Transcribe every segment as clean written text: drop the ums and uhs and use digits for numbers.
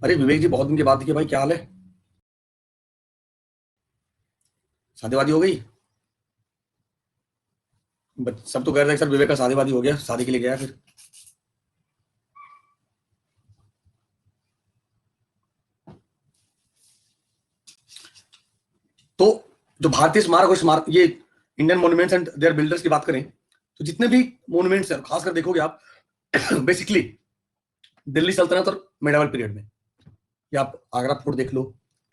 अरे विवेक जी, बहुत दिन के बाद दिखे भाई, क्या हाल है? शादी वादी हो गई? सब तो कह रहे थे सर, विवेक का शादी वादी हो गया, शादी के लिए गया फिर। तो जो भारतीय स्मारक और स्मारक, ये Indian monuments and their builders की बात करें, तो जितने भी मॉन्यूमेंट्स है, खासकर देखोगे आप बेसिकली दिल्ली सल्तनत और मेवाड़ पीरियड में, या आप आगरा फोर्ट देख लो,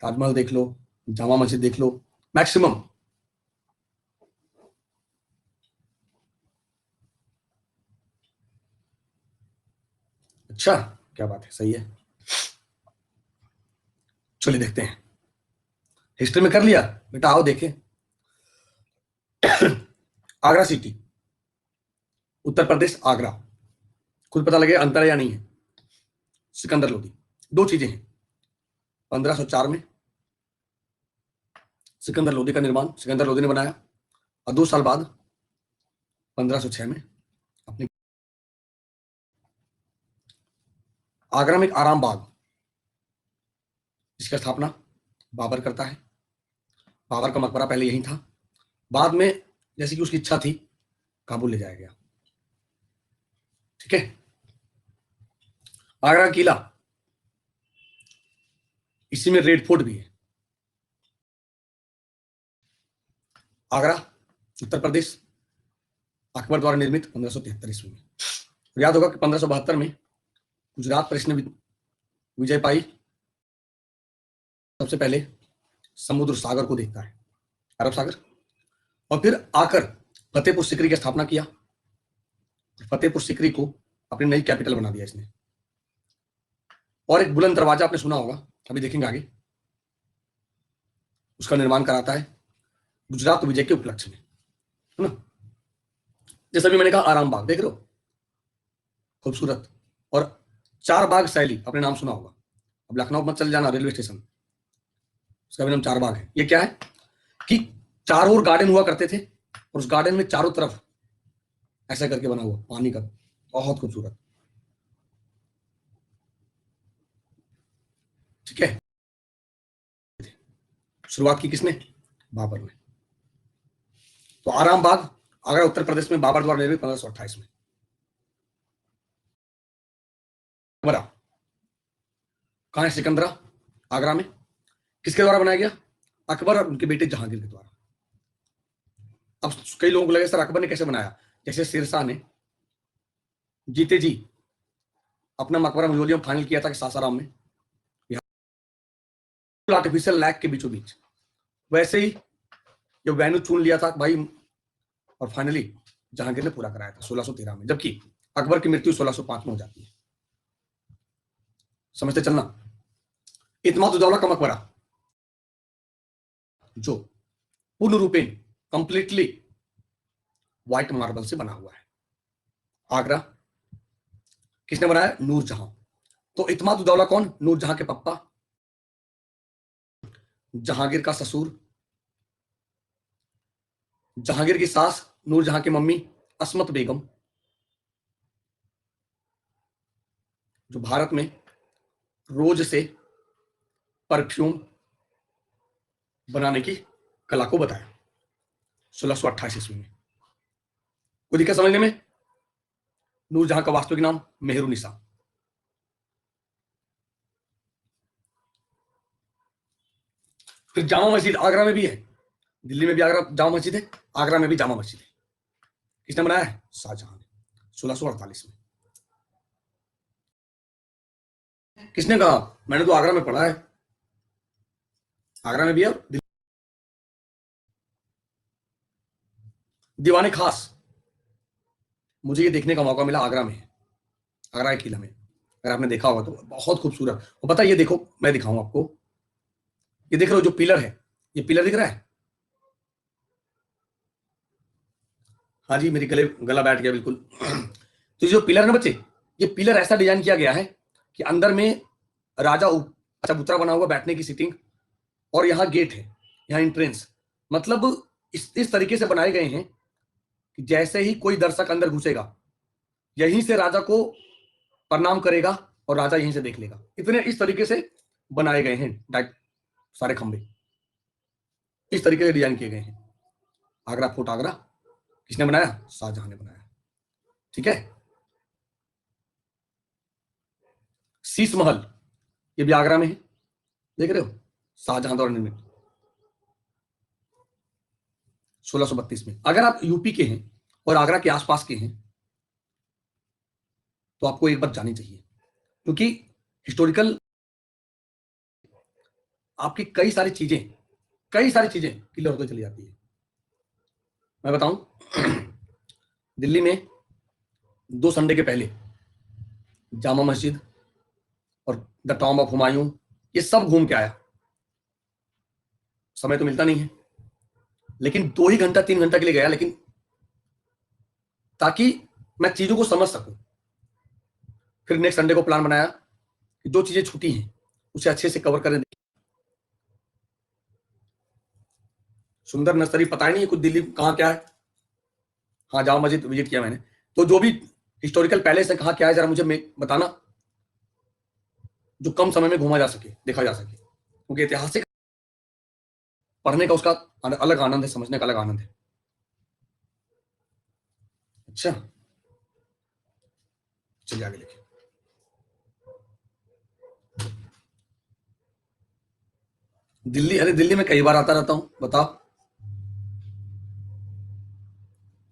ताजमहल देख लो, जामा मस्जिद देख लो, मैक्सिमम। अच्छा, क्या बात है, सही है। चलिए देखते हैं, हिस्ट्री में कर लिया बेटा, आओ देखें। आगरा सिटी, उत्तर प्रदेश, आगरा। खुद पता लगे अंतर है या नहीं है। सिकंदर लोधी, दो चीजें हैं। 1504 में सिकंदर लोधी का निर्माण सिकंदर लोधी ने बनाया, और 2 साल बाद 1506 में अपने आगरा में एक आराम बाग, जिसकी स्थापना बाबर करता है। बाबर का मकबरा पहले यही था, बाद में जैसे कि उसकी इच्छा थी, काबुल ले जाया गया। ठीक है। आगरा किला, इसी में रेड फोर्ट भी है। आगरा, उत्तर प्रदेश, अकबर द्वारा निर्मित 1573 ईस्वी में। याद होगा कि 1572 में गुजरात पर इसने विजय पाई। सबसे पहले समुद्र सागर को देखता है, अरब सागर, और फिर आकर फतेहपुर सिकरी की स्थापना किया। फतेहपुर सिकरी को अपनी नई कैपिटल बना दिया इसने। और एक बुलंद दरवाजा आपने सुना होगा, अभी देखेंगे आगे, उसका निर्माण कराता है गुजरात विजय के उपलक्ष्य में, है ना। जैसा भी मैंने कहा, आराम बाग देख रहे हो, खूबसूरत। और चार बाग शैली आपने नाम सुना होगा। अब लखनऊ मत चल जाना, रेलवे स्टेशन, उसका भी नाम चार बाग है। ये क्या है कि चारों ओर गार्डन हुआ करते थे, और उस गार्डन में चारों तरफ ऐसा करके बना हुआ पानी का, बहुत खूबसूरत। ठीक है। शुरुआत की किसने? बाबर ने। तो आराम बाग आगरा, उत्तर प्रदेश में, बाबर द्वारा निर्मित 1528 में। बड़ा कहां है? सिकंदरा, आगरा में। किसके द्वारा बनाया गया? अकबर और उनके बेटे जहांगीर के द्वारा। अब कई लोगों को लगे सर अकबर ने कैसे बनाया? जैसे शेरशाह ने जीते जी अपना मकबरा म्यूजियम फाइनल किया था कि सासाराम में, आर्टिफिशियल लैक के बीचों बीच, वैसे ही जो वेन्यू चुन लिया था भाई, और फाइनली जहांगीर ने पूरा कराया था 1613 में, जबकि अकबर की मृत्यु 1605 में हो जाती है। समझते चलना। इत्माद-उद-दौला का मकबरा, जो पूर्ण रूपेण कंप्लीटली व्हाइट मार्बल से बना हुआ है, आगरा। किसने बनाया? नूरजहां। तो इत्माद-उद-दौला कौन? नूरजहां के पप्पा, जहांगीर का ससुर, जहांगीर की सास, नूरजहां की मम्मी अस्मत बेगम, जो भारत में रोज से परफ्यूम बनाने की कला को बताया 1628 ईस्वी में। कोई दिक्कत समझने में? नूरजहां का वास्तविक नाम मेहरुनिसा। फिर जामा मस्जिद आगरा में भी है। दिल्ली में भी आगरा जामा मस्जिद है, आगरा में भी जामा मस्जिद है। किसने बनाया है? शाहजहां ने, 1648 में। किसने कहा? मैंने तो आगरा में पढ़ा है। आगरा में भी है। दीवाने खास, मुझे ये देखने का मौका मिला, आगरा में है, आगरा के किला में। अगर आपने देखा होगा तो बहुत खूबसूरत। और पता है, ये देखो, मैं दिखाऊं आपको, ये देख रहे हो जो पिलर है, ये पिलर दिख रहा है? हाँ जी, मेरी गला बैठ गया बिल्कुल। तो ये जो पिलर है ना बच्चे, ये पिलर ऐसा डिजाइन किया गया है कि अंदर में राजा चबूतरा बना हुआ, बैठने की सीटिंग, और यहाँ गेट है, यहाँ एंट्रेंस। मतलब इस तरीके से बनाए गए हैं कि जैसे ही कोई दर्शक अंदर घुसेगा, यहीं से राजा को प्रणाम करेगा, और राजा यहीं से देख लेगा। इतने इस तरीके से बनाए गए हैं सारे खंभे, इस तरीके से डिजाइन किए गए हैं। आगरा फोर्ट, आगरा किसने बनाया? शाहजहां ने बनाया। ठीक है। शीश महल, ये भी आगरा में है, देख रहे हो, शाहजहां द्वारा निर्मित 1632 में। अगर आप यूपी के हैं और आगरा के आसपास के हैं तो आपको एक बात जाननी चाहिए, क्योंकि हिस्टोरिकल आपकी कई सारी चीजें क्लियर होती चली जाती है। मैं बताऊं, दिल्ली में 2 संडे के पहले जामा मस्जिद और द टॉम्ब ऑफ हुमायूं, ये सब घूम के आया। समय तो मिलता नहीं है, लेकिन 2 ही घंटा 3 घंटा के लिए गया, लेकिन ताकि मैं चीजों को समझ सकूं। फिर नेक्स्ट संडे को प्लान बनाया कि जो चीजें छूटी हैं उसे अच्छे से कवर करें। सुंदर नर्सरी पता ही नहीं है कुछ दिल्ली कहाँ क्या है। हाँ, जामा मस्जिद विजिट किया मैंने। तो जो भी हिस्टोरिकल पैलेस है कहाँ क्या है, जरा मुझे बताना, जो कम समय में घूमा जा सके, देखा जा सके, क्योंकि ऐतिहासिक पढ़ने का उसका अलग आनंद है, समझने का अलग आनंद है। अच्छा, चलिए आगे लिखिए। दिल्ली, अरे दिल्ली में कई बार आता रहता हूं, बताओ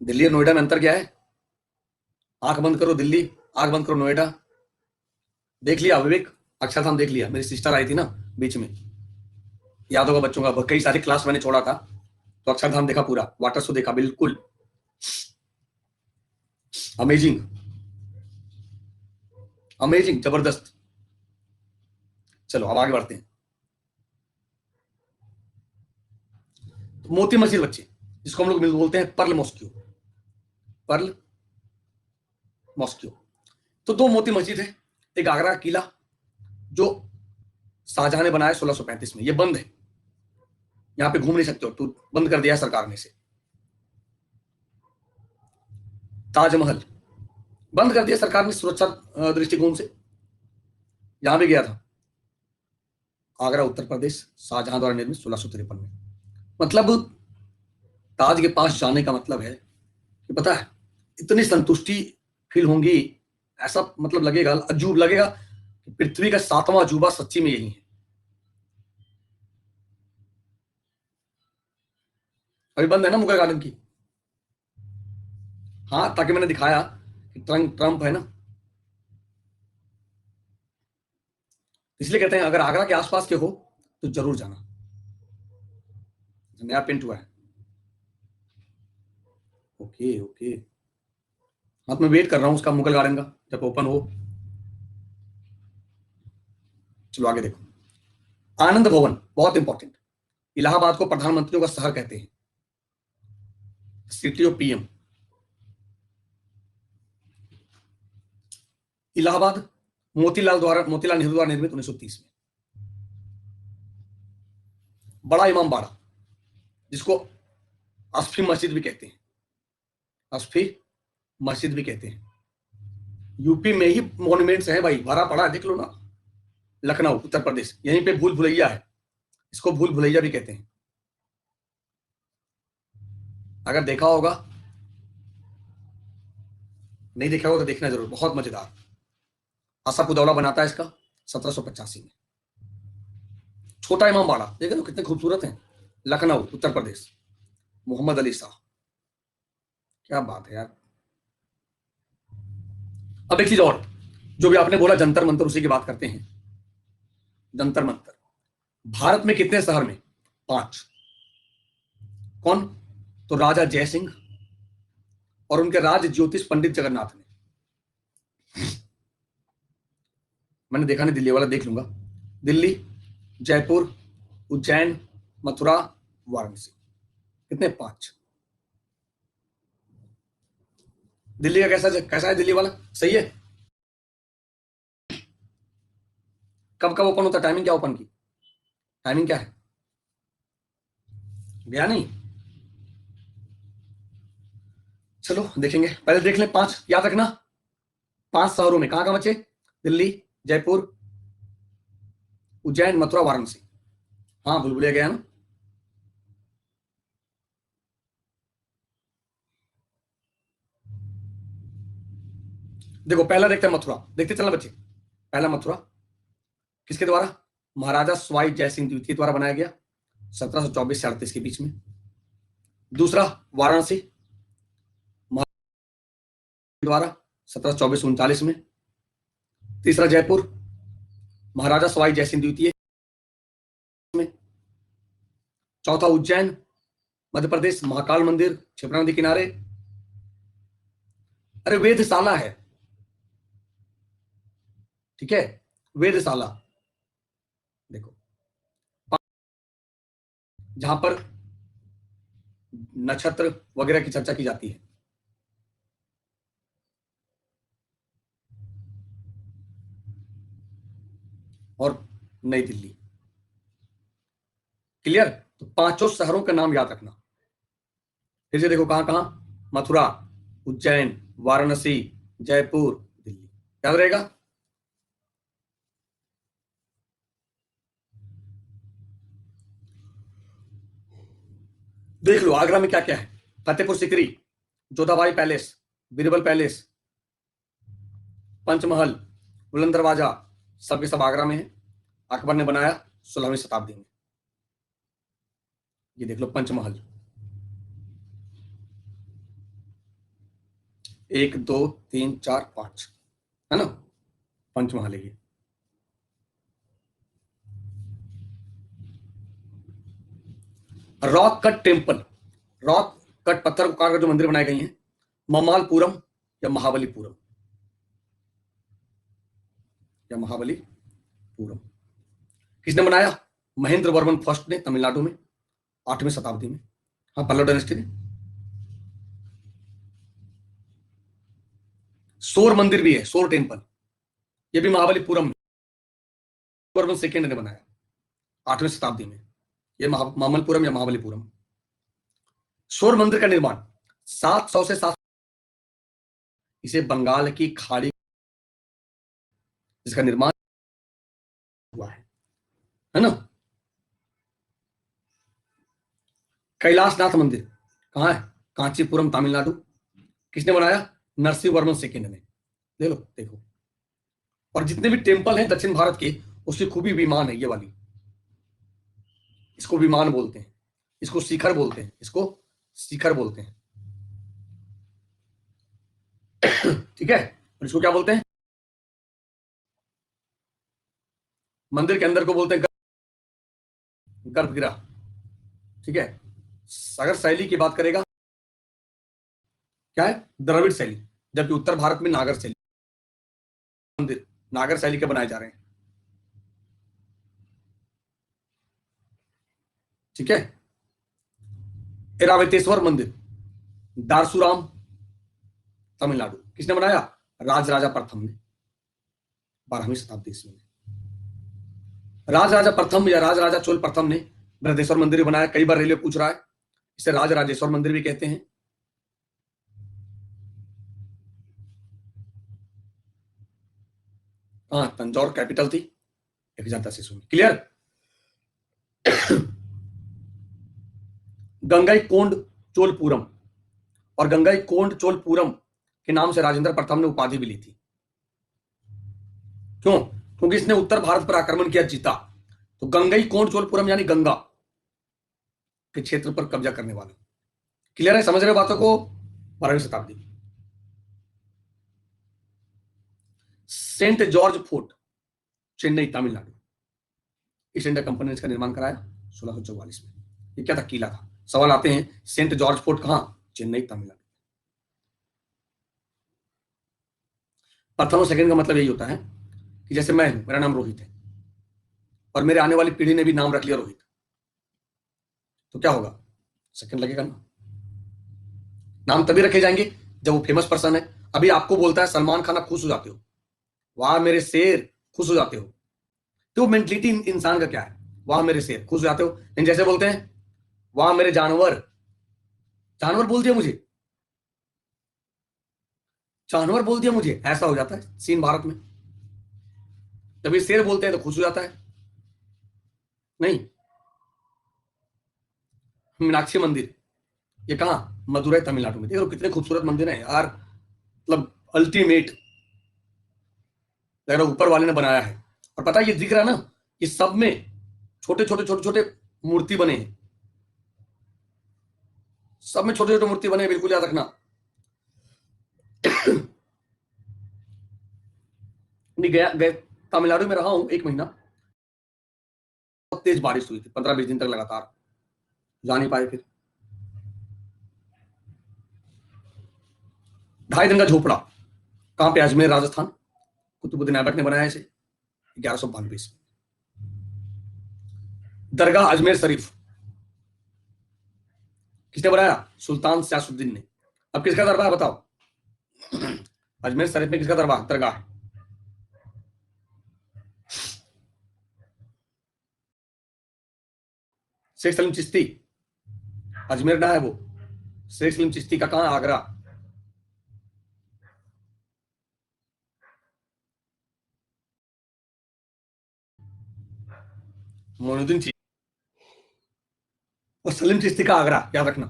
दिल्ली और नोएडा में अंतर क्या है? आंख बंद करो दिल्ली, आंख बंद करो नोएडा। देख लिया विवेक, अक्षरधाम देख लिया, मेरी सिस्टर आई थी ना बीच में, याद होगा बच्चों का, कई सारे क्लास मैंने छोड़ा था, तो अक्षरधाम देखा पूरा, वाटर शो देखा, बिल्कुल अमेजिंग, अमेजिंग, जबरदस्त। चलो अब आगे बढ़ते हैं। तो मोती मस्जिद बच्चे, जिसको हम लोग बोलते हैं पर्ल मॉस्क्यू, पर्ल मॉस्क्यू। तो 2 मोती मस्जिद है, एक आगरा का किला जो शाहजहां ने बनाया 1635 में, ये बंद है, यहां पे घूम नहीं सकते हो, तो बंद कर दिया सरकार ने इसे। ताजमहल बंद कर दिया सरकार ने सुरक्षा दृष्टिकोण से, यहां भी गया था, आगरा उत्तर प्रदेश, शाहजहां द्वारा निर्मित 1653 में। मतलब ताज के पास जाने का मतलब है कि पता है इतनी संतुष्टि फील होंगी, ऐसा मतलब लगेगा, अजूब लगेगा कि पृथ्वी का 7वां अजूबा सच्ची में यही है। अभी बंद है ना मुगल गार्डन की। हाँ, ताकि मैंने दिखाया कि ट्रम्प है ना, इसलिए कहते हैं अगर आगरा के आसपास के हो तो जरूर जाना, नया पेंट हुआ है। ओके ओके, हाँ, तो मैं वेट कर रहा हूं उसका, मुगल गार्डन का जब ओपन हो। चलो आगे देखो। आनंद भवन बहुत इंपॉर्टेंट, इलाहाबाद को प्रधानमंत्रियों का शहर कहते हैं, city of PM. Allahabad Motilal Nehru द्वारा निर्मित 1930 में। बड़ा इमाम बाड़ा, जिसको अस्फी मस्जिद भी कहते हैं, अस्फी मस्जिद भी कहते हैं, यूपी में ही मॉन्यूमेंट्स हैं भाई, भरा पड़ा है, देख लो ना। लखनऊ उत्तर प्रदेश, यहीं पे भूल भुलैया है, इसको भूल भुलैया भी कहते हैं, अगर देखा होगा, नहीं देखा होगा तो देखना जरूर, बहुत मजेदार। आसफ उदौला बनाता है इसका 1785 में। छोटा इमाम बाड़ा देखे तो कितने खूबसूरत हैं, लखनऊ उत्तर प्रदेश, मोहम्मद अली शाह, क्या बात है यार। अब एक चीज और, जो भी आपने बोला जंतर मंतर, उसी की बात करते हैं। जंतर मंतर भारत में कितने शहर में? 5। कौन? तो राजा जयसिंह और उनके राज ज्योतिष पंडित जगन्नाथ ने। मैंने देखा नहीं, दिल्ली वाला देख लूंगा। दिल्ली, जयपुर, उज्जैन, मथुरा, वाराणसी, कितने? 5। दिल्ली का कैसा कैसा है दिल्ली वाला, सही है? कब कब ओपन होता है, टाइमिंग क्या ओपन की, टाइमिंग क्या है? गया नहीं? चलो देखेंगे, पहले देख लें 5, याद रखना। 5 शहरों में कहां कहां बचे? दिल्ली, जयपुर, उज्जैन, मथुरा, वाराणसी। हाँ, भूल गया ना। देखो पहला देखते हैं मथुरा, देखते चलना बच्चे। पहला मथुरा किसके द्वारा? महाराजा स्वाई जय सिंह द्वितीय द्वारा बनाया गया 1724 से 38 के बीच में। दूसरा वाराणसी द्वारा 1724 से 39 में। तीसरा जयपुर महाराजा सवाई जयसिंह द्वितीय में। चौथा उज्जैन मध्य प्रदेश, महाकाल मंदिर, क्षिप्रा नदी किनारे। अरे वेधशाला है, ठीक है, वेधशाला। देखो जहां पर नक्षत्र वगैरह की चर्चा की जाती है। और नई दिल्ली। क्लियर? तो पांचों शहरों का नाम याद रखना। फिर से देखो कहां कहां, मथुरा, उज्जैन, वाराणसी, जयपुर, दिल्ली। याद रहेगा? देख लो आगरा में क्या क्या है। फतेहपुर सीकरी, जोधाबाई पैलेस, बीरबल पैलेस, पंचमहल, बुलंद दरवाजा, सबके सब आगरा में है। अकबर ने बनाया 16वीं शताब्दी में। ये देख लो पंचमहल, 1 2 3 4 5, है ना, पंचमहल है ये। Rock cut temple, rock cut पत्थर को काटकर जो मंदिर बनाए गए हैं, ममालपुरम या महाबलीपुरम, या महाबलीपुरम। किसने बनाया? महेंद्र वर्मन फर्स्ट ने, तमिलनाडु में, 8वीं शताब्दी में। हाँ, पल्लव डायनेस्टी ने। सोर मंदिर भी है, सोर टेम्पल, ये भी महाबलीपुरम में, वर्मन सेकेंड ने बनाया 8वीं शताब्दी में। ये मामलपुरम या महाबलीपुरम। सोर मंदिर का निर्माण 700 से 700, इसे बंगाल की खाड़ी, जिसका निर्माण हुआ है ना। कैलाशनाथ मंदिर कहां है? कांचीपुरम, तमिलनाडु। किसने बनाया? नरसिंह वर्मन सेकेंड ने। ले लो देखो। और जितने भी टेम्पल हैं दक्षिण भारत के, उसकी खूबी विमान है ये वाली। इसको विमान बोलते हैं, इसको शिखर बोलते हैं, इसको शिखर बोलते हैं, ठीक है। और इसको क्या बोलते हैं? मंदिर के अंदर को बोलते हैं गर्भगृह, ठीक है। अगर शैली की बात करेगा, क्या है? द्रविड़ शैली, जबकि उत्तर भारत में नागर शैली। मंदिर नागर शैली के बनाए जा रहे हैं, ठीक है। एरावतेश्वर मंदिर, दारसुराम, तमिलनाडु। किसने बनाया? राजराजा प्रथम ने, 12वीं शताब्दी ईस्वी में। राजराजा प्रथम या राजराजा चोल प्रथम ने बृहदेश्वर मंदिर बनाया। कई बार रेलवे पूछ रहा है, इसे राजराजेश्वर मंदिर भी कहते हैं। हाँ, तंजौर कैपिटल थी 1010 ईस्वी में। क्लियर? गंगाई कोंड चोलपुरम, और गंगाई कोंड चोलपुरम के नाम से राजेंद्र प्रथम ने उपाधि भी ली थी। क्यों? क्योंकि इसने उत्तर भारत पर आक्रमण किया, जीता। तो गंगाई कोंड चोलपुरम यानी गंगा के क्षेत्र पर कब्जा करने वाला। क्लियर है? समझ रहे बातों को? 12वीं शताब्दी। Saint George fort, Chennai, Tamil Nadu. East India Company ने इसका निर्माण कराया 1644 में। ये क्या था? किला था। सवाल आते हैं, सेंट जॉर्ज फोर्ट कहां? चेन्नई, तमिलनाडु। प्रथम और सेकंड का मतलब यही होता है कि जैसे मैं हूं, मेरा नाम रोहित है, और मेरे आने वाली पीढ़ी ने भी नाम रख लिया रोहित, तो क्या होगा? सेकंड लगेगा ना। नाम तभी रखे जाएंगे जब वो फेमस पर्सन है। अभी आपको बोलता है सलमान खान, आप खुश हो जाते हो, वाह मेरे शेर, खुश हो जाते हो। तो मेंटलिटी इंसान का क्या है? वाह मेरे शेर, खुश हो जाते हो। लेकिन जैसे बोलते हैं वाह मेरे जानवर, जानवर बोल दिया मुझे, जानवर बोल दिया मुझे, ऐसा हो जाता है सीन भारत में। जब ये शेर बोलते हैं तो खुश हो जाता है। नहीं, मीनाक्षी मंदिर ये कहाँ, मदुरई तमिलनाडु में। देखो कितने खूबसूरत मंदिर हैं यार, मतलब अल्टीमेट लग रहा है ऊपर वाले ने बनाया है। और पता है ये दिख रहा है ना, इस सब में छोटे छोटे छोटे छोटे मूर्ति बने हैं, सब में छोटे छोटे मूर्ति बने हैं, बिल्कुल याद रखना। नहीं गया, गए तमिलनाडु में रहा हूं 1 महीना, बहुत तेज बारिश हुई थी, 15-20 दिन तक लगातार, जा नहीं पाए फिर। 2.5 दिन का झोपड़ा, कहां पे, अजमेर राजस्थान, कुतुबुद्दीन ऐबक ने बनाया इसे 1192 में। दरगाह अजमेर शरीफ किसने बनाया, सुल्तान सियासुद्दीन ने। अब किसका दरबार बताओ, अजमेर शरीफ में किसका दरबार, दरगाह है। शेख सलीम चिश्ती, अजमेर ना है वो, शेख सलीम चिश्ती का कहां, आगरा। मोइनुद्दीन चिश्ती और सलीम चिश्ती का आगरा, याद रखना।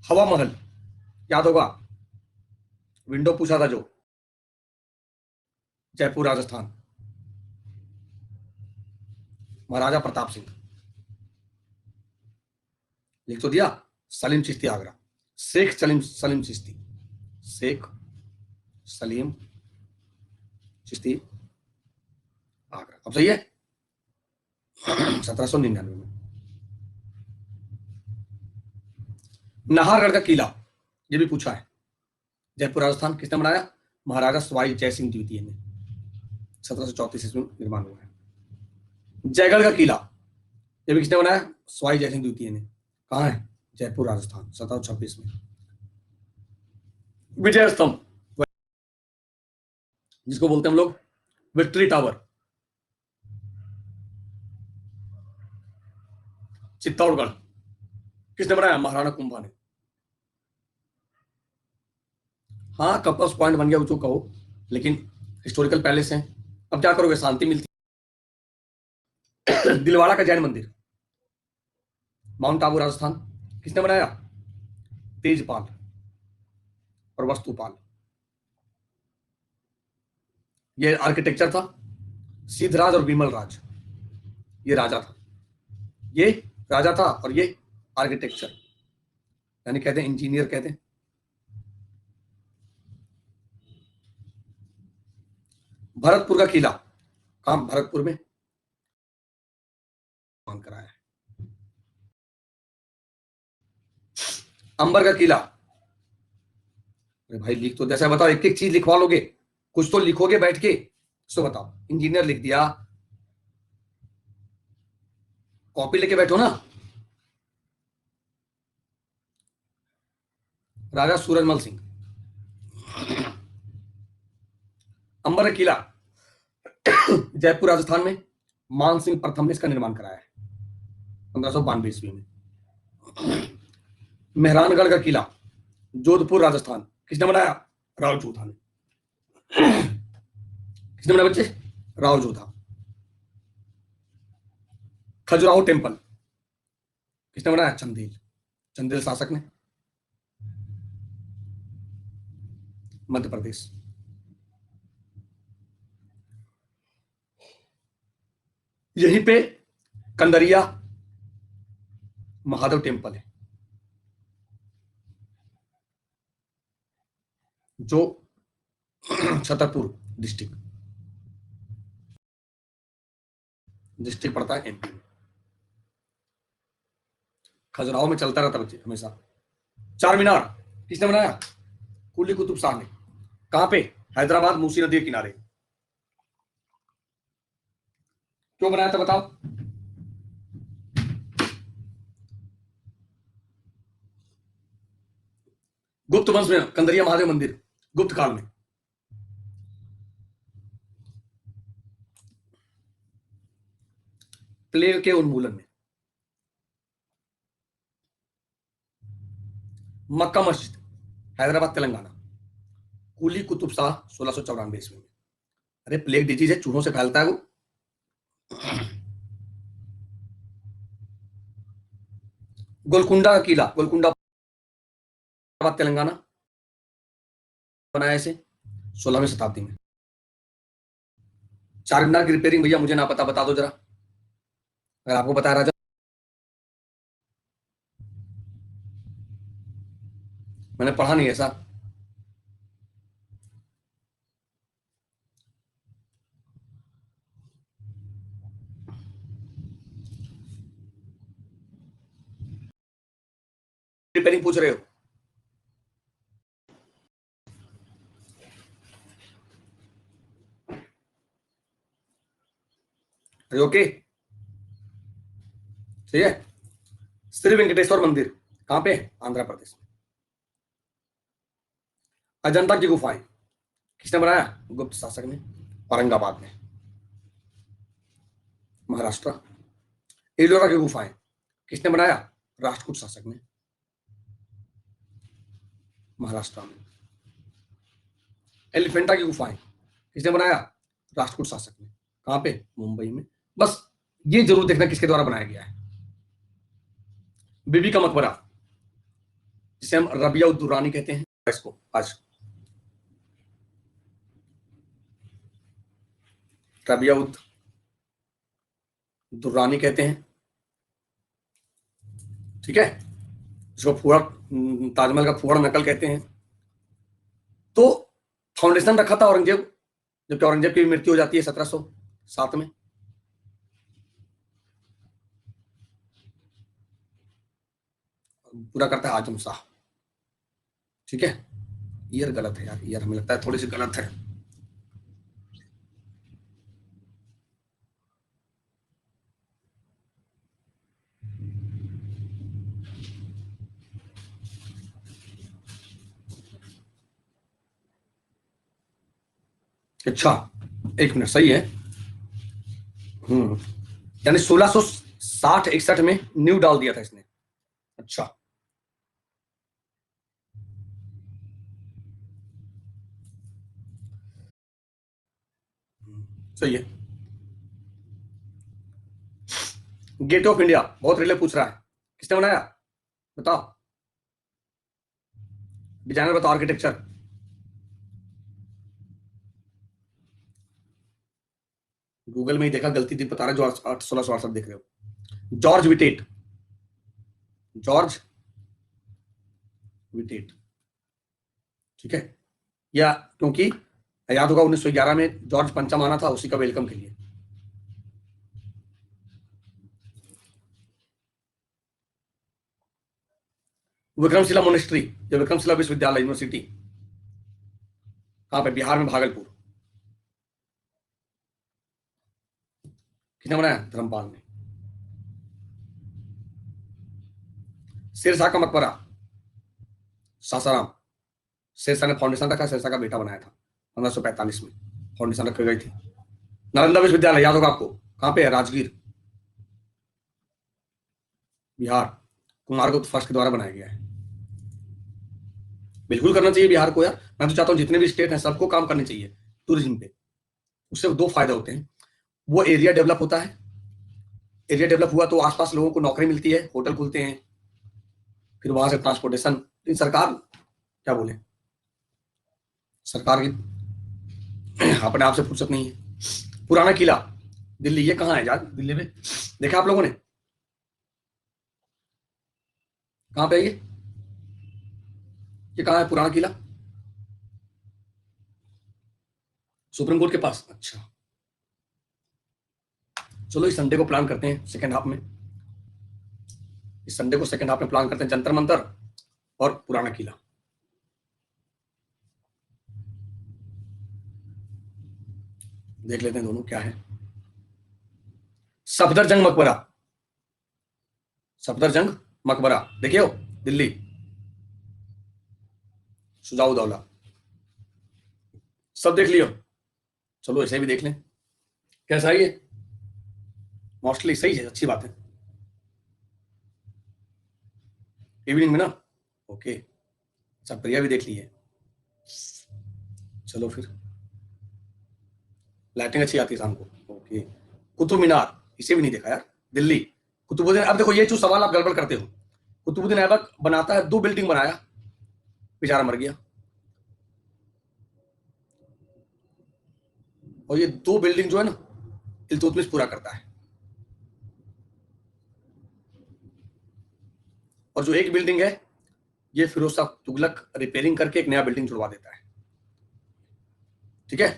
हवा महल याद होगा, विंडो पूछा था जो, जयपुर राजस्थान, महाराजा प्रताप सिंह। लिख तो दिया, सलीम चिश्ती आगरा, शेख सलीम सलीम चिश्ती, शेख सलीम चिश्ती आगरा। अब सही है। 1799 में। नाहरगढ़ का किला, ये भी पूछा है, जयपुर राजस्थान, किसने बनाया, महाराजा सवाई जय सिंह द्वितीय ने, 1734 ईस्वी में निर्माण हुआ है। जयगढ़ का किला, ये भी किसने बनाया, सवाई जय सिंह द्वितीय ने, कहाँ है, जयपुर राजस्थान, 1726 में। विजय स्तंभ, जिसको बोलते हैं हम लोग विक्ट्री टावर, चित्तौड़गढ़, किसने बनाया, महाराणा कुंभा ने। हाँ कपल्स पॉइंट बन गया जो कहो, लेकिन हिस्टोरिकल पैलेस है, अब क्या करोगे, शांति मिलती। दिलवाड़ा का जैन मंदिर, माउंट आबू राजस्थान, किसने बनाया, तेजपाल और वस्तुपाल। ये आर्किटेक्चर था, सिद्धराज और विमल राज, ये राजा था, ये राजा था और ये आर्किटेक्चर, यानी कहते हैं इंजीनियर कहते हैं। भरतपुर का किला, कहां, भरतपुर में निर्माण कराया है। अंबर का किला, अरे भाई लिख तो, जैसे बताओ, एक एक चीज लिखवा लोगे, कुछ तो लिखोगे बैठ के, तो बताओ, इंजीनियर लिख दिया, कॉपी लेके बैठो ना। राजा सूरजमल सिंह, अंबर का किला जयपुर राजस्थान में, मान सिंह प्रथम ने इसका निर्माण कराया है 1592 ईस्वी में। मेहरानगढ़ का किला, जोधपुर राजस्थान, किसने बनाया, राव जोधा ने। किसने बनाया बच्चे, राव जोधा। खजुराहो टेम्पल, किसने बनाया, चंदेल, चंदेल शासक ने, मध्य प्रदेश। यहीं पे कंदरिया महादेव टेम्पल है, जो छतरपुर डिस्ट्रिक्ट डिस्ट्रिक्ट पड़ता है एमपी में। खजुराहो में चलता रहता बच्चे हमेशा। चार मीनार किसने बनाया, कुली कुतुब शाह ने, कहां पे, हैदराबाद मूसी नदी के किनारे। क्यों बनाया था बताओ, गुप्त वंश में कंदरिया महादेव मंदिर, गुप्त काल में। प्लेग के उन्मूलन में। मक्का मस्जिद, हैदराबाद तेलंगाना, कुली कुतुब शाह 1694 ईस्वी में। अरे प्लेग डिजीज है, चूहों से फैलता है वो। गोलकुंडा का किला, गोलकुंडा तेलंगाना, बनाया इसे 16वीं शताब्दी में। चार मीनार की रिपेयरिंग भैया मुझे ना पता, बता दो जरा, अगर आपको पता है राजा। मैंने पढ़ा नहीं ऐसा। रिपेयरिंग पूछ रहे हो? ओके, ठीक है। श्री वेंकटेश्वर मंदिर कहां पे? आंध्र प्रदेश में। अजंता की गुफाएं किसने बनाया? गुप्त शासक ने, औरंगाबाद में, महाराष्ट्र। एलोरा की गुफाएं किसने बनाया? राष्ट्रकूट शासक ने, महाराष्ट्र में। एलिफेंटा की गुफाएं किसने बनाया? राष्ट्रकूट शासक ने, कहां पे? मुंबई में। बस ये जरूर देखना किसके द्वारा बनाया गया है। बीबी का मकबरा, जिसे हम रबिया उद दुर्रानी कहते हैं इसको आज, रबिया उद दुर्रानी कहते हैं, ठीक है। इसको फुआ, ताजमहल का फुआ नकल कहते हैं। तो फाउंडेशन रखा था औरंगजेब, जबकि औरंगजेब की मृत्यु हो जाती है 1707 में। पूरा करता है आजम शाह, ठीक है। ईयर गलत है यार, ईयर हमें लगता है थोड़ी सी गलत है। अच्छा, एक मिनट, सही है। हम्म, यानी 1660-61 में न्यू डाल दिया था इसने। अच्छा, सही है। गेट ऑफ इंडिया बहुत रिले पूछ रहा है, किसने बनाया? बताओ, डिजाइनर बताओ, आर्किटेक्चर। गूगल में ही देखा, गलती थी बता रहा, जो 1668 देख रहे हो। जॉर्ज विटेट, जॉर्ज विटेट, ठीक है। या क्योंकि याद होगा 1911 में जॉर्ज पंचम आना था, उसी का वेलकम के लिए। विक्रमशिला मोनेस्ट्री, जो विक्रमशिला विश्वविद्यालय यूनिवर्सिटी, कहां पे? बिहार में, भागलपुर। किसने बनाया? धर्मपाल ने। शेरशाह का मकबरा, सासाराम। शेरशाह ने फाउंडेशन रखा, शेरशाह का बेटा बनाया था 1545 में, फाउंडेशन रखी गई थी। नालंदा विश्वविद्यालय याद होगा आपको, कहां पे है? राजगीर, बिहार। कुमारगुप्त फर्स्ट के द्वारा बनाया गया है। बिल्कुल करना चाहिए बिहार को यार, मैं तो चाहता हूँ जितने भी स्टेट हैं सबको काम करनी चाहिए टूरिज्म पे। उससे दो फायदे होते हैं, वो एरिया डेवलप होता है, एरिया डेवलप हुआ तो आसपास लोगों को नौकरी मिलती है, होटल खुलते हैं, फिर वहां से ट्रांसपोर्टेशन। सरकार क्या बोले, सरकार की अपने आप से फुर्सत नहीं है। पुराना किला दिल्ली, ये कहाँ है यार? दिल्ली में देखा आप लोगों ने? कहाँ पे है ये कहाँ है पुराना किला? सुप्रीम कोर्ट के पास, अच्छा। चलो इस संडे को प्लान करते हैं सेकंड हाफ में, इस संडे को सेकंड हाफ में प्लान करते हैं जंतर मंतर और पुराना किला। देख लेते हैं दोनों क्या है। सफदरजंग मकबरा, सफदरजंग मकबरा देखिए हो, दिल्ली, सुजाउदौला। सब देख लियो, चलो ऐसे भी देख लें, कैसा है ये? मोस्टली सही है, अच्छी बात है। इवनिंग में ना, ओके। सब प्रिया भी देख ली है, चलो फिर। लाइटिंग अच्छी आती है शाम को। ओके, कुतुब मीनार, इसे भी नहीं देखा यार। दिल्ली, कुतुबुद्दीन, अब देखो ये जो सवाल आप गड़बड़ करते हो, कुतुबुद्दीन ऐबक बनाता है, 2 बिल्डिंग बनाया, बेचारा मर गया। और ये 2 बिल्डिंग जो है ना, इल्तुतमिश पूरा करता है। और जो एक बिल्डिंग है, ये फिरोज शाह तुगलक रिपेयरिंग करके एक नया बिल्डिंग जुड़वा देता है। ठीक है,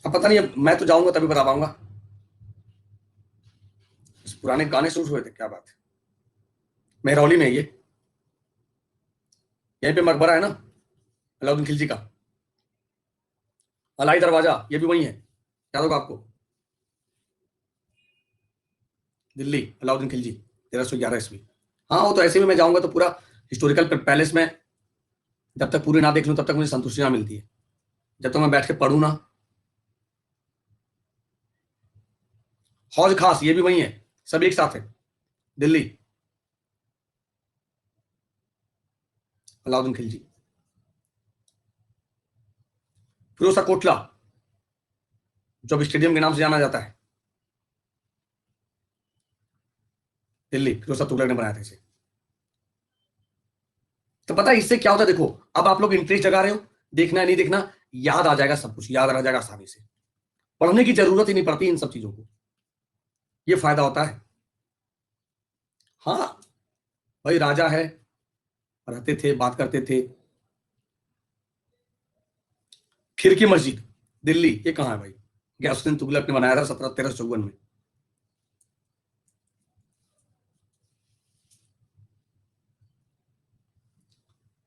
अब पता नहीं, मैं तो जाऊंगा तभी बता पाऊंगा। इस पुराने गाने शुरू हुए थे, क्या बात है। मेहरौली में है ये, यहीं पे मकबरा है ना अलाउद्दीन खिलजी का। अलाई दरवाजा ये भी वही है, याद होगा आपको। दिल्ली, अलाउद्दीन खिलजी, 1311 ईस्वी। हाँ, वो तो ऐसे में मैं जाऊंगा तो पूरा हिस्टोरिकल पैलेस में जब तक पूरी ना देख लूं तब तक मुझे संतुष्टि ना मिलती है। जब तक मैं बैठ के पढ़ू ना। हौज खास ये भी वही है, सब एक साथ है। दिल्ली, अलाउद्दीन खिलजी। फिरोज कोटला, जो अब स्टेडियम के नाम से जाना जाता है, दिल्ली, फिरोज तुगलक ने बनाया था इसे। तो पता है इससे क्या होता है, देखो अब आप लोग इंटरेस्ट जगा रहे हो, देखना है नहीं देखना, याद आ जाएगा, सब कुछ याद आ जाएगा आसानी से, पढ़ने की जरूरत ही नहीं पड़ती इन सब चीजों को। ये फायदा होता है। हाँ भाई, राजा है, रहते थे, बात करते थे। खिड़की मस्जिद, दिल्ली, ये कहाँ है भाई? गयासुद्दीन तुगलक ने बनाया था 1354 में।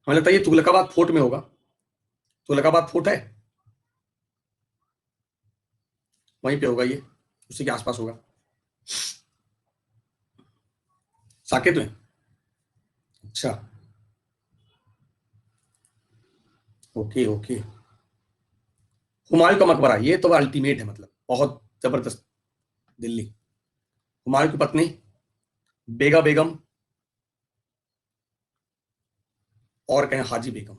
हमें लगता है ये तुगलकाबाद फोर्ट में होगा। तुगलकाबाद फोर्ट है, वहीं पे होगा ये, उसी के आसपास होगा। साकेत में, अच्छा, ओके ओके। हुमायूं का मकबरा, ये तो अल्टीमेट है, मतलब बहुत जबरदस्त। दिल्ली, हुमायूं की पत्नी बेगा बेगम, और कहें हाजी बेगम,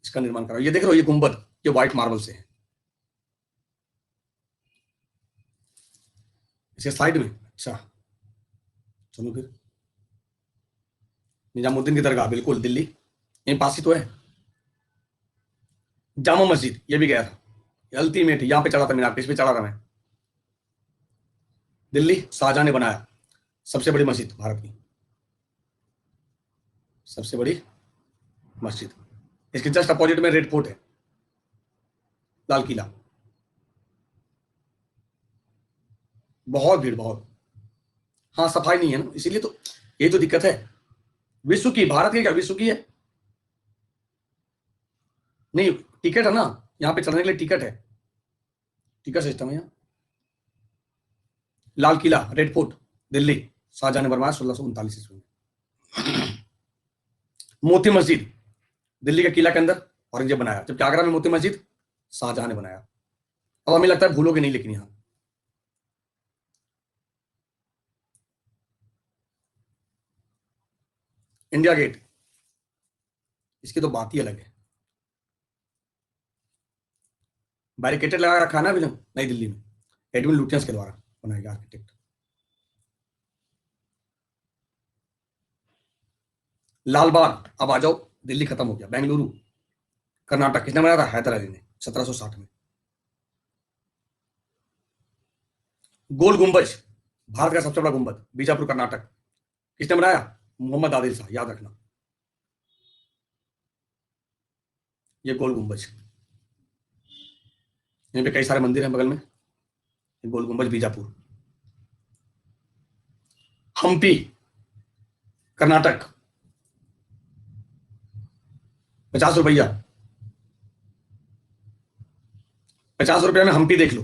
इसका निर्माण करा। ये देख रहे हो, ये गुंबद, ये व्हाइट मार्बल से है, इसके साइड में। अच्छा, चलो फिर, निजामुद्दीन की दरगाह, बिल्कुल दिल्ली, यहीं पास ही तो है। जामा मस्जिद, ये भी गया था, अल्टीमेट, यहां पे चढ़ा था मीनार पे, इस पे चढ़ा था मैं। दिल्ली, शाहजहां ने बनाया, सबसे बड़ी मस्जिद भारत की, सबसे बड़ी मस्जिद। इसके जस्ट अपोजिट में रेड फोर्ट है, लाल किला। बहुत भीड़, बहुत। हाँ, सफाई नहीं है ना, इसीलिए तो ये तो दिक्कत है। विश्व की, भारत की क्या, विश्व की है। नहीं, टिकट है ना, यहाँ पे चलने के लिए टिकट है, टिकट सिस्टम है यहाँ। लाल किला, रेड फोर्ट, दिल्ली, शाहजहां ने बनवाया 1639 ईस्वी में। मोती मस्जिद, दिल्ली के किला के अंदर औरंगजेब बनाया, जबकि आगरा में मोती मस्जिद शाहजहां ने बनाया। अब हमें लगता है भूलोगे नहीं, लेकिन यहाँ इंडिया गेट, इसकी तो बात ही अलग है। बैरिकेटेड लगा रखा है ना अभी नई दिल्ली में, एडविन लुटियंस के द्वारा बनाया गया आर्किटेक्ट। लाल बाग, अब आ जाओ, दिल्ली खत्म हो गया, बेंगलुरु, कर्नाटक, किसने बनाया था? हैदर अली ने, 1760 में। गोल गुंबज, भारत का सबसे बड़ा गुंबद, बीजापुर, कर्नाटक, किसने बनाया? मोहम्मद आदिल शाह, याद रखना। ये गोल गुंबज, यहाँ पे कई सारे मंदिर हैं बगल में। गोल गुंबज, बीजापुर। हम्पी, कर्नाटक, 50 रुपया, 50 रुपया में हम्पी देख लो,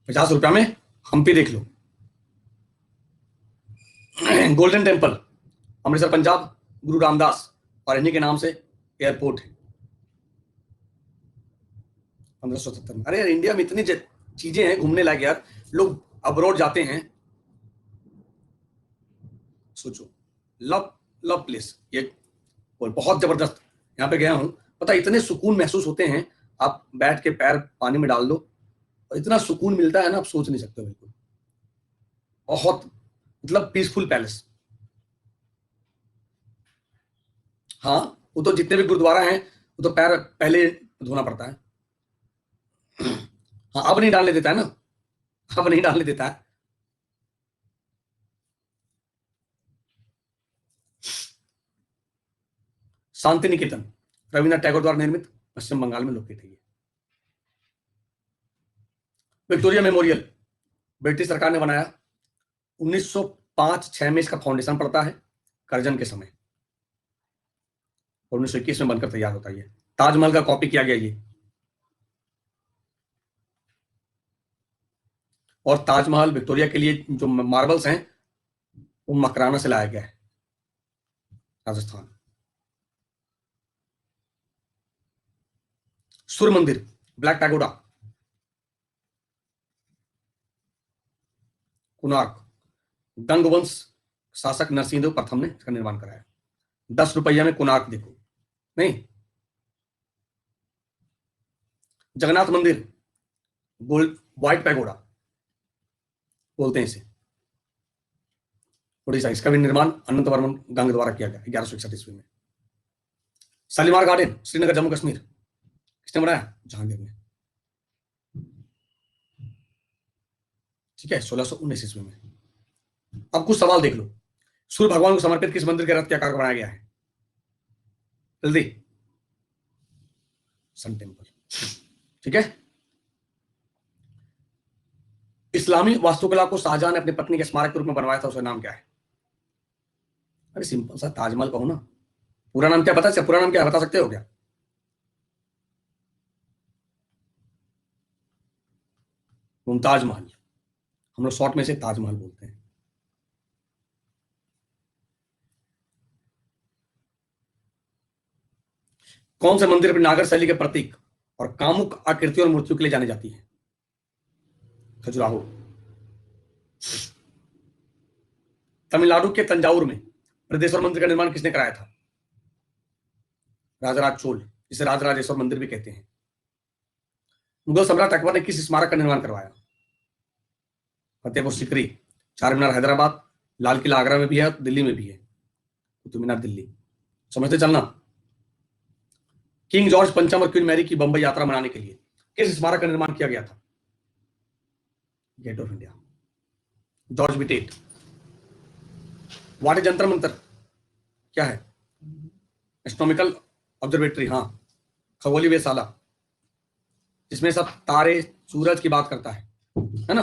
50 रुपया में हम्पी देख लो। गोल्डन टेम्पल, अमृतसर, पंजाब, गुरु रामदास, और इन्हीं के नाम से एयरपोर्ट है, 1570 में। अरे यार, इंडिया में इतनी चीजें हैं घूमने लायक यार, लोग अब्रॉड जाते हैं। सोचो, लव लव प्लेस, ये और बहुत जबरदस्त। यहाँ पे गया हूं, पता इतने सुकून महसूस होते हैं, आप बैठ के पैर पानी में डाल दो और इतना सुकून मिलता है ना, आप सोच नहीं सकते। बिल्कुल बहुत मतलब पीसफुल पैलेस। हाँ, वो तो जितने भी गुरुद्वारा हैं वो तो पैर पहले धोना पड़ता है। हाँ, अब नहीं डालने देता है ना, अब नहीं डालने देता है। शांति निकेतन रविन्द्रनाथ टैगोर द्वारा निर्मित, पश्चिम बंगाल में लोकेट है ये। विक्टोरिया मेमोरियल ब्रिटिश सरकार ने बनाया, 1905-6 में इसका फाउंडेशन पड़ता है करजन के समय, और 1921 में बनकर तैयार होता है। ताजमहल का कॉपी किया गया ये, और ताजमहल विक्टोरिया के लिए जो मार्बल्स हैं वो मकराना से लाया गया है, राजस्थान। सूर्य मंदिर, ब्लैक पैगोडा, कोणार्क, गंगवंश शासक नरसिंहदेव प्रथम ने इसका निर्माण कराया। 10 रुपया में कोणार्क देखो। नहीं, जगन्नाथ मंदिर, गोल्ड व्हाइट पैगोडा बोलते हैं इसे, उड़ीसा। इसका भी निर्माण अनंत वर्मन गंग द्वारा किया गया 1161 ईस्वी में। शालीमार गार्डन, श्रीनगर जम्मू कश्मीर, किसने बनाया? जहांगीर ने। ठीक है, 1619 ईस्वी में। अब कुछ सवाल देख लो। सूर्य भगवान को समर्पित किस मंदिर के रथ के आकार का बनाया गया है? जल्दी। Sun temple. ठीक है। इस्लामी वास्तुकला को शाहजहां ने अपनी पत्नी के स्मारक के रूप में बनवाया था, उसका नाम क्या है? अरे सिंपल सा, ताजमहल कहो ना। पूरा नाम क्या पता? पूरा नाम क्या बता सकते हो क्या? मुमताज महल। हम लोग शॉर्ट में से ताजमहल बोलते हैं। कौन से मंदिर अपनी नागर शैली के प्रतीक और कामुक आकृतियों और मूर्तियों के लिए जानी जाती है? खजुराहो। तमिलनाडु के तंजावुर में बृहदेश्वर मंदिर का निर्माण किसने कराया था? राजराज चोल, जिसे राजराजेश्वर मंदिर भी कहते हैं। मुगल सम्राट अकबर ने किस स्मारक का निर्माण करवाया? फतेहपुर सीकरी। चार मीनार हैदराबाद, लाल किला आगरा में भी है, दिल्ली में भी है। कुतुब मीनार दिल्ली। समझते चलना। किंग जॉर्ज पंचम और क्वीन मैरी की बंबई यात्रा मनाने के लिए किस स्मारक का निर्माण किया गया था? Gate of India. George Wittet. What is Jantar Mantar? क्या है? Astronomical observatory. हाँ, खगोलीय वेधशाला, जिसमें सब तारे सूरज की बात करता है ना?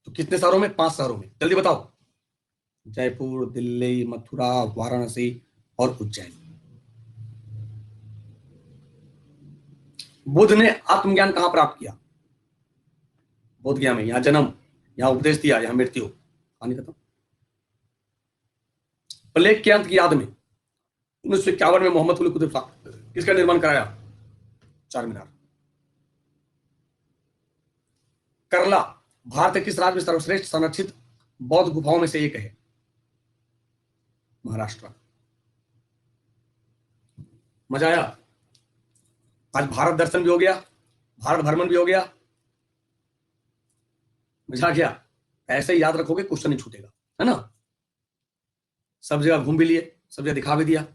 तो कितने शहरों में? 5 शहरों में। जल्दी बताओ। जयपुर, दिल्ली, मथुरा, वाराणसी और उज्जैन। बुद्ध ने आत्मज्ञान कहां प्राप्त किया? बोध गया में। यहां जन्म, यहां उपदेश दिया, यहां मृत्यु। कहानी खत्म। प्लेग के अंत की याद में 1951 में मोहम्मद कुली कुतुब शाह किसका निर्माण कराया? चार मीनार। करला भारत के किस राज्य में सर्वश्रेष्ठ संरक्षित बौद्ध गुफाओं में से एक है? महाराष्ट्र। मजा आया? आज भारत दर्शन भी हो गया, भारत भ्रमण भी हो गया। मजा गया? ऐसे ही याद रखोगे, क्वेश्चन नहीं छूटेगा, है ना? सब जगह घूम भी लिए, सब जगह दिखा भी दिया।